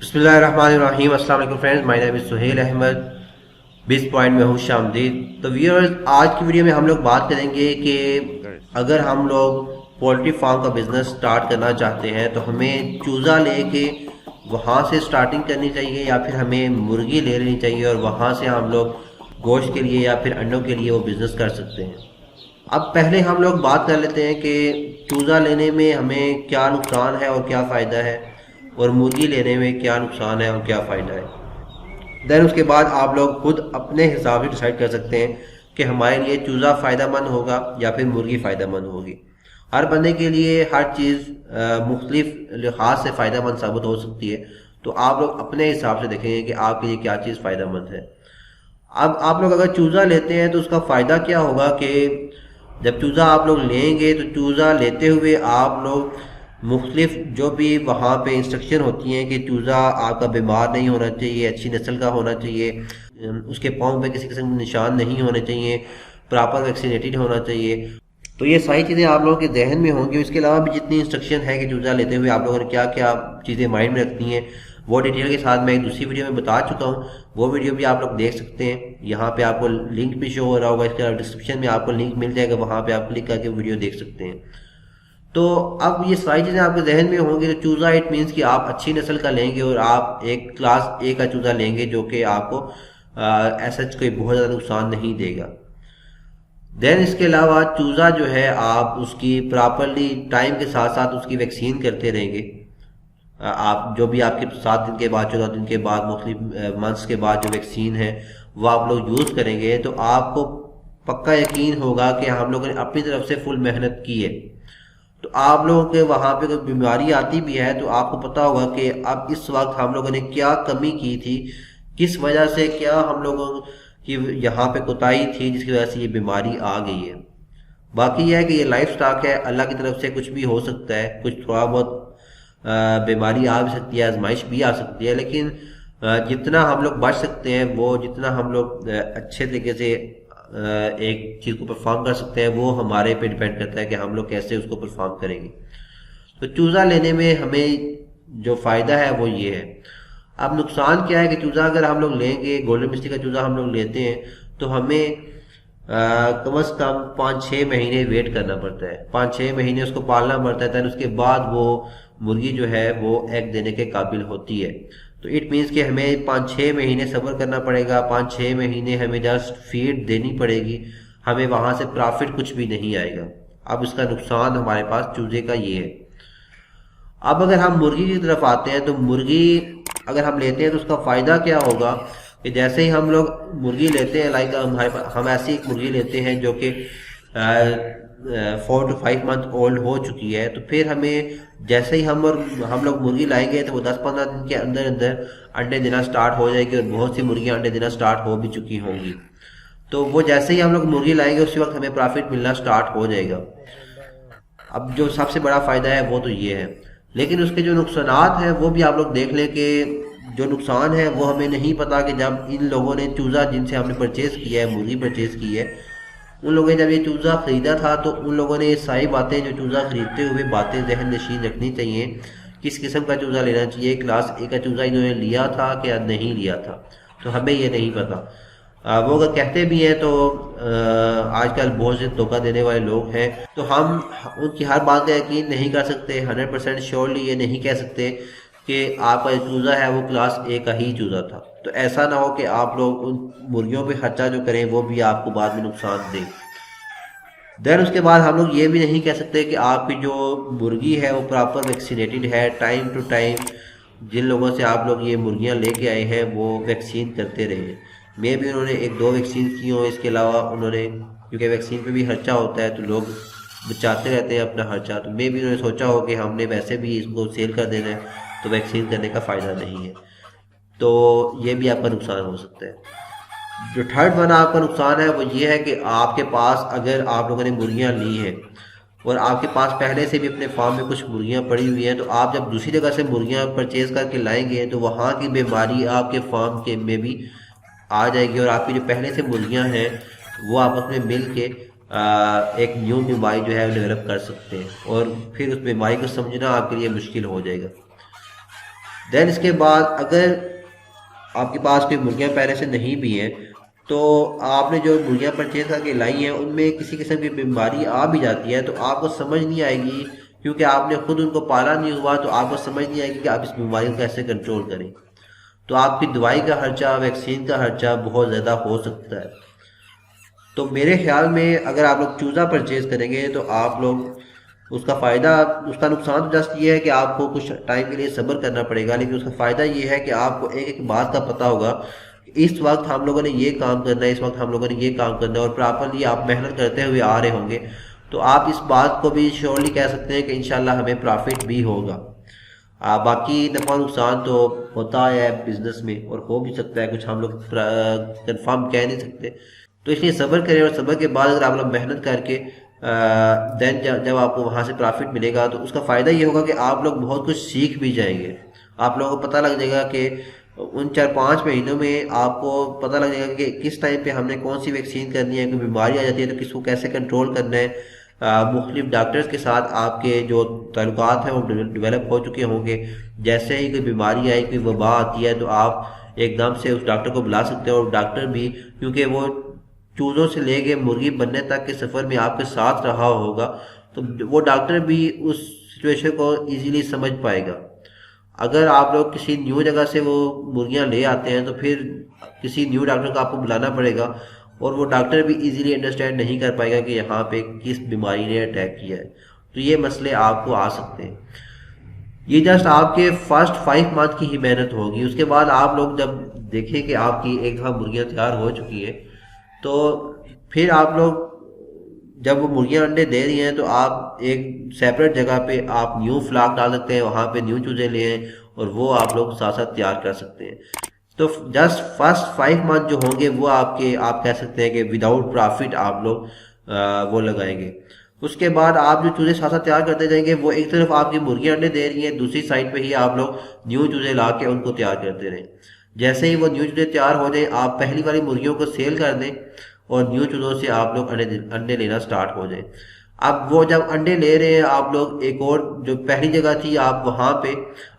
बिस्मिल्लाहिर्रहमानिर्रहीम। अस्सलाम वालेकुम friends, my name is Suhel Ahmad. 20 point में हूँ शामदीद। तो व्यूअर्स, आज की वीडियो में हम लोग बात करेंगे कि अगर हम लोग पोल्ट्री फार्म का बिज़नेस स्टार्ट करना चाहते हैं तो हमें चूज़ा लेके वहाँ से स्टार्टिंग करनी चाहिए या फिर हमें मुर्गी ले लेनी चाहिए और वहाँ से हम लोग गोश्त के लिए या फिर अंडों के लिए वो बिज़नेस कर सकते हैं। अब पहले हम लोग बात कर लेते हैं कि चूज़ा लेने में हमें क्या नुकसान है और क्या फ़ायदा है, और मुर्गी लेने में क्या नुकसान है और क्या फ़ायदा है। देन उसके बाद आप लोग खुद अपने हिसाब से डिसाइड कर सकते हैं कि हमारे लिए चूज़ा फ़ायदेमंद होगा या फिर मुर्गी फ़ायदेमंद होगी। हर बंदे के लिए हर चीज़ मुख्तलिफ लिहाज से फ़ायदेमंद साबित हो सकती है। तो आप लोग अपने हिसाब से देखेंगे कि आपके लिए क्या चीज़ फ़ायदेमंद है। अब आप लोग अगर चूज़ा लेते हैं तो उसका फ़ायदा क्या होगा कि जब चूज़ा आप लोग लेंगे तो चूज़ा लेते हुए आप लोग मुख्तलिफ जो भी वहाँ पे इंस्ट्रक्शन होती हैं कि चूज़ा आपका बीमार नहीं होना चाहिए, अच्छी नस्ल का होना चाहिए, उसके पाँव पे किसी किस्म के निशान नहीं होने चाहिए, प्रॉपर वैक्सीनेटेड होना चाहिए। तो ये सारी चीज़ें आप लोगों के जहन में होंगी। इसके अलावा भी जितनी इंस्ट्रक्शन है कि चूज़ा लेते हुए आप लोगों ने क्या क्या चीज़ें माइंड में रखनी है, वो डिटेल के साथ मैं एक दूसरी वीडियो में बता चुका हूँ। वो वीडियो भी आप लोग देख सकते हैं। यहाँ पे आपको लिंक भी शो हो रहा होगा, इसके डिस्क्रिप्शन में आपको लिंक मिल जाएगा, वहाँ पे आप क्लिक करके वीडियो देख सकते हैं। तो अब ये सारी चीज़ें आपके जहन में होंगी। तो चूज़ा इट मीन्स कि आप अच्छी नस्ल का लेंगे और आप एक क्लास ए का चूज़ा लेंगे जो कि आपको ऐसा कोई बहुत ज़्यादा नुकसान नहीं देगा। देन इसके अलावा चूज़ा जो है आप उसकी प्रॉपरली टाइम के साथ साथ उसकी वैक्सीन करते रहेंगे। आप जो भी आपके 7 दिन के बाद 14 दिन के बाद मुख्तलिफ मंथ्स के बाद जो वैक्सीन है वो आप लोग यूज़ करेंगे तो आपको पक्का यकीन होगा कि हम लोगों ने अपनी तरफ से फुल मेहनत की है। तो आप लोगों के वहाँ पे कोई बीमारी आती भी है तो आपको पता होगा कि अब इस वक्त हम लोगों ने क्या कमी की थी, किस वजह से क्या हम लोगों की यहाँ पे कोताही थी जिसकी वजह से ये बीमारी आ गई है। बाकी यह है कि ये लाइफ स्टॉक है, अल्लाह की तरफ से कुछ भी हो सकता है, कुछ थोड़ा बहुत बीमारी आ भी सकती है, आजमाइश भी आ सकती है, लेकिन जितना हम लोग बच सकते हैं वो जितना हम लोग अच्छे तरीके से एक चीज़ को परफॉर्म कर सकते हैं वो हमारे पे डिपेंड करता है कि हम लोग कैसे उसको परफॉर्म करेंगे। तो चूज़ा लेने में हमें जो फ़ायदा है वो ये है। अब नुकसान क्या है कि चूज़ा अगर हम लोग लेंगे, गोल्डन मिस्टी का चूज़ा हम लोग लेते हैं तो हमें कम से कम 5-6 महीने वेट करना पड़ता है, 5-6 महीने उसको पालना पड़ता है। दैन उसके बाद वो मुर्गी जो है वो एग देने के काबिल होती है। तो इट मीन्स कि हमें 5-6 महीने सब्र करना पड़ेगा, 5-6 महीने हमें जस्ट फीड देनी पड़ेगी, हमें वहाँ से प्रॉफिट कुछ भी नहीं आएगा। अब इसका नुकसान हमारे पास चूजे का ये है। अब अगर हम मुर्गी की तरफ आते हैं तो मुर्गी अगर हम लेते हैं तो उसका फ़ायदा क्या होगा कि जैसे ही हम लोग मुर्गी लेते हैं, लाइक हम ऐसी एक मुर्गी लेते हैं जो कि 4 to 5 मंथ ओल्ड हो चुकी है, तो फिर हमें जैसे ही हम लोग मुर्गी लाएंगे तो वो 10-15 दिन के अंदर अंदर अंडे देना स्टार्ट हो जाएगी और बहुत सी मुर्गियां अंडे देना स्टार्ट हो भी चुकी होंगी। तो वो जैसे ही हम लोग मुर्गी लाएंगे उसी वक्त हमें प्रॉफिट मिलना स्टार्ट हो जाएगा। अब जो सबसे बड़ा फ़ायदा है वो तो ये है, लेकिन उसके जो नुकसानात हैं वो भी आप लोग देख लें कि जो नुकसान है वो हमें नहीं पता कि जब इन लोगों ने चूज़ा जिनसे हमने परचेज़ किया है, मुर्गी परचेज़ की है, उन लोगों ने जब ये चूज़ा ख़रीदा था तो उन लोगों ने ये सारी बातें जो चूज़ा ख़रीदते हुए बातें जहन नशीन रखनी चाहिए। किस किस्म का चूज़ा लेना चाहिए, क्लास ए का चूज़ा इन्होंने लिया था कि नहीं लिया था, तो हमें ये नहीं पता। वो अगर कहते भी हैं तो आजकल बहुत से धोखा देने वाले लोग हैं, तो हम उनकी हर बात का यकीन नहीं कर सकते। 100% श्योरली ये नहीं कह सकते कि आपका चूज़ा है वो क्लास ए का ही चूज़ा था। तो ऐसा ना हो कि आप लोग उन मुर्गियों पे खर्चा जो करें वो भी आपको बाद में नुकसान दें। देन उसके बाद हम लोग ये भी नहीं कह सकते कि आपकी जो मुर्गी है वो प्रॉपर वैक्सीनेटेड है, टाइम टू टाइम जिन लोगों से आप लोग ये मुर्गियां लेके आए हैं वो वैक्सीन करते रहे। मे भी उन्होंने 1-2 वैक्सीन की हो, इसके अलावा उन्होंने, क्योंकि वैक्सीन पे भी खर्चा होता है तो लोग बचाते रहते हैं अपना खर्चा, तो मे भी उन्होंने सोचा हो कि हमने वैसे भी इसको सेल कर देना है तो वैक्सीन करने का फ़ायदा नहीं है, तो ये भी आपका नुकसान हो सकता है। जो थर्ड वन आपका नुकसान है वो ये है कि आपके पास अगर आप लोगों ने मुर्गियाँ ली हैं और आपके पास पहले से भी अपने फार्म में कुछ मुर्गियाँ पड़ी हुई हैं, तो आप जब दूसरी जगह से मुर्गियाँ परचेज़ करके लाएंगे तो वहाँ की बीमारी आपके फार्म के में भी आ जाएगी और आपकी जो पहले से मुर्गियाँ हैं वो आपस में मिल के एक न्यू बीमारी जो है डेवलप कर सकते हैं और फिर उस बीमारी को समझना आपके लिए मुश्किल हो जाएगा। देन इसके बाद अगर आपके पास कोई मुर्गियाँ पहले से नहीं भी हैं, तो आपने जो मुर्गियाँ परचेज करके लाई हैं उनमें किसी किस्म की बीमारी आ भी जाती है तो आपको समझ नहीं आएगी, क्योंकि आपने खुद उनको पाला नहीं हुआ, तो आपको समझ नहीं आएगी कि आप इस बीमारी को कैसे कंट्रोल करें। तो आपकी दवाई का खर्चा, वैक्सीन का खर्चा बहुत ज़्यादा हो सकता है। तो मेरे ख्याल में अगर आप लोग चूज़ा परचेज़ करेंगे तो आप लोग उसका फ़ायदा, उसका नुकसान तो जस्ट ये है कि आपको कुछ टाइम के लिए सब्र करना पड़ेगा, लेकिन उसका फ़ायदा ये है कि आपको एक एक बात का पता होगा, इस वक्त हम लोगों ने ये काम करना है, इस वक्त हम लोगों ने ये काम करना है, और प्रॉपरली आप मेहनत करते हुए आ रहे होंगे, तो आप इस बात को भी श्योरली कह सकते हैं कि इंशाल्लाह हमें प्रॉफिट भी होगा। बाकी नफ़ा नुकसान तो होता है बिजनेस में और हो भी सकता है, कुछ हम लोग कंफर्म कह नहीं सकते। तो इसलिए सब्र करें, और सब्र के बाद अगर आप लोग मेहनत करके देन जब आपको वहाँ से प्रॉफिट मिलेगा तो उसका फ़ायदा ये होगा कि आप लोग बहुत कुछ सीख भी जाएंगे। आप लोगों को पता लग जाएगा कि उन 4-5 महीनों में आपको पता लग जाएगा कि किस टाइम पे हमने कौन सी वैक्सीन करनी है, कोई बीमारी आ जाती है तो किसको कैसे कंट्रोल करना है। मुख्तलिफ डॉक्टर्स के साथ आपके जो ताल्लुकात हैं वो डेवलप हो चुके होंगे। जैसे ही कोई बीमारी आई, कोई वबा आती है, तो आप एकदम से उस डॉक्टर को बुला सकते हैं, और डॉक्टर भी, क्योंकि वो चूज़ों से लेके मुर्गी बनने तक के सफ़र में आपके साथ रहा होगा, तो वो डॉक्टर भी उस सिचुएशन को इजीली समझ पाएगा। अगर आप लोग किसी न्यू जगह से वो मुर्गियां ले आते हैं तो फिर किसी न्यू डॉक्टर को आपको बुलाना पड़ेगा, और वो डॉक्टर भी इजीली अंडरस्टैंड नहीं कर पाएगा कि यहाँ पे किस बीमारी ने अटैक किया है। तो ये मसले आपको आ सकते हैं। ये जस्ट आपके फर्स्ट 5 मंथ की ही मेहनत होगी। उसके बाद आप लोग जब देखें कि आपकी एक दफ़ा मुर्गियाँ तैयार हो चुकी हैं, तो फिर आप लोग जब वो मुर्गियाँ अंडे दे रही हैं तो आप एक सेपरेट जगह पे आप न्यू फ्लाक डाल सकते हैं, वहाँ पे न्यू चूज़े ले आएं और वो आप लोग साथ साथ तैयार कर सकते हैं। तो जस्ट फर्स्ट 5 मंथ जो होंगे वो आपके, आप कह सकते हैं कि विदाउट प्रॉफिट आप लोग वो लगाएंगे। उसके बाद आप जो चूज़े साथ साथ तैयार करते जाएंगे, वो एक तरफ आपकी मुर्गियाँ अंडे दे रही हैं, दूसरी साइड पे ही आप लोग न्यू चूज़े ला के उनको तैयार करते रहें। जैसे ही वो न्यू चूज़े तैयार हो जाए, आप पहली वाली मुर्गियों को सेल कर दें और न्यू चूज़ों से आप लोग अंडे लेना स्टार्ट हो जाए। अब वो जब अंडे ले रहे हैं, आप लोग एक और जो पहली जगह थी आप वहाँ पे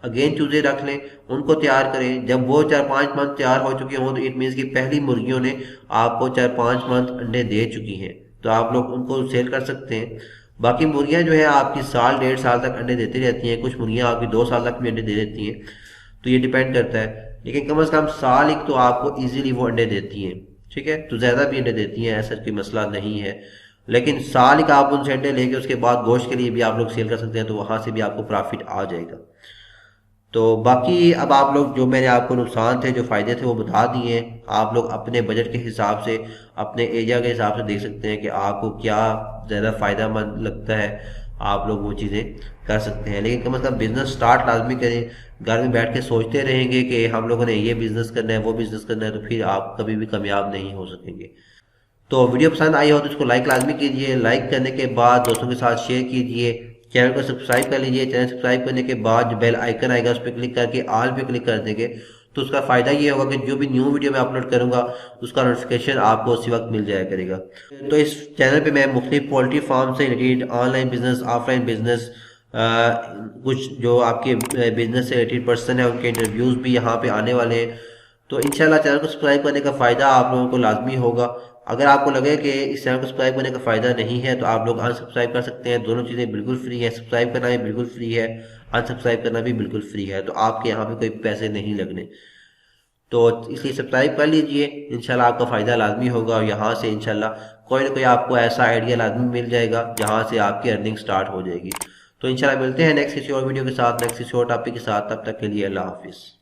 अगेन चूज़े रख लें, उनको तैयार करें। जब वो 4-5 मंथ तैयार हो चुके हों, तो इट मीन्स कि पहली मुर्गियों ने आपको 4-5 मंथ अंडे दे चुकी हैं, तो आप लोग उनको सेल कर सकते हैं। बाकी मुर्गियाँ जो है आपकी 1-1.5 साल तक अंडे देती रहती हैं, कुछ मुर्गियाँ आपकी 2 साल तक भी अंडे दे देती हैं, तो ये डिपेंड करता है। लेकिन कम से कम साल एक तो आपको ईजिली वो अंडे देती हैं, ठीक है। तो ज़्यादा भी अंडे देती हैं, ऐसा कोई मसला नहीं है, लेकिन साल एक आप उनसे अंडे लेके उसके बाद गोश्त के लिए भी आप लोग सेल कर सकते हैं, तो वहाँ से भी आपको प्रॉफिट आ जाएगा। तो बाकी अब आप लोग, जो मैंने आपको नुकसान थे, जो फ़ायदे थे, वो बता दिए। आप लोग अपने बजट के हिसाब से, अपने एरिया के हिसाब से देख सकते हैं कि आपको क्या ज़्यादा फ़ायदा मंद लगता है, आप लोग वो चीज़ें कर सकते हैं। लेकिन कम से कम बिज़नेस स्टार्ट लाजमी करें। घर में बैठ के सोचते रहेंगे कि हम लोगों ने ये बिज़नेस करना है, वो बिज़नेस करना है, तो फिर आप कभी भी कामयाब नहीं हो सकेंगे। तो वीडियो पसंद आई हो तो इसको लाइक लाजमी कीजिए। लाइक करने के बाद दोस्तों के साथ शेयर कीजिए। चैनल को सब्सक्राइब कर लीजिए। चैनल सब्सक्राइब करने के बाद जो बेल आइकन आएगा उस पर क्लिक करके ऑल पे क्लिक कर देंगे, तो उसका फ़ायदा ये होगा कि जो भी न्यू वीडियो मैं अपलोड करूँगा उसका नोटिफिकेशन आपको उसी वक्त मिल जाया करेगा। तो इस चैनल पे मैं मुख्तलिफ पोल्ट्री फार्म से related, online business, offline business, कुछ जो आपके बिजनेस से रिलेटेड पर्सन है उनके इंटरव्यूज़ भी यहाँ पे आने वाले हैं। तो इंशाल्लाह चैनल को सब्सक्राइब करने का फ़ायदा आप लोगों को लाजमी होगा। अगर आपको लगे कि इस चैनल को सब्सक्राइब करने का फ़ायदा नहीं है तो आप लोग अनसब्सक्राइब कर सकते हैं। दोनों चीज़ें बिल्कुल फ्री है, सब्सक्राइब करना भी बिल्कुल फ्री है, अनसब्सक्राइब करना भी बिल्कुल फ्री है। तो आपके यहाँ पे कोई पैसे नहीं लगने, तो इसलिए सब्सक्राइब कर लीजिए। इंशाल्लाह आपका फ़ायदा लाजमी होगा, और यहाँ से इंशाल्लाह कोई ना कोई आपको ऐसा आइडिया लाजमी मिल जाएगा जहाँ से आपकी अर्निंग स्टार्ट हो जाएगी। तो इंशाल्लाह मिलते हैं नेक्स्ट किसी और वीडियो के साथ, नेक्स्ट किसी और टॉपिक के साथ। तब तक के लिए अल्लाह हाफिज़।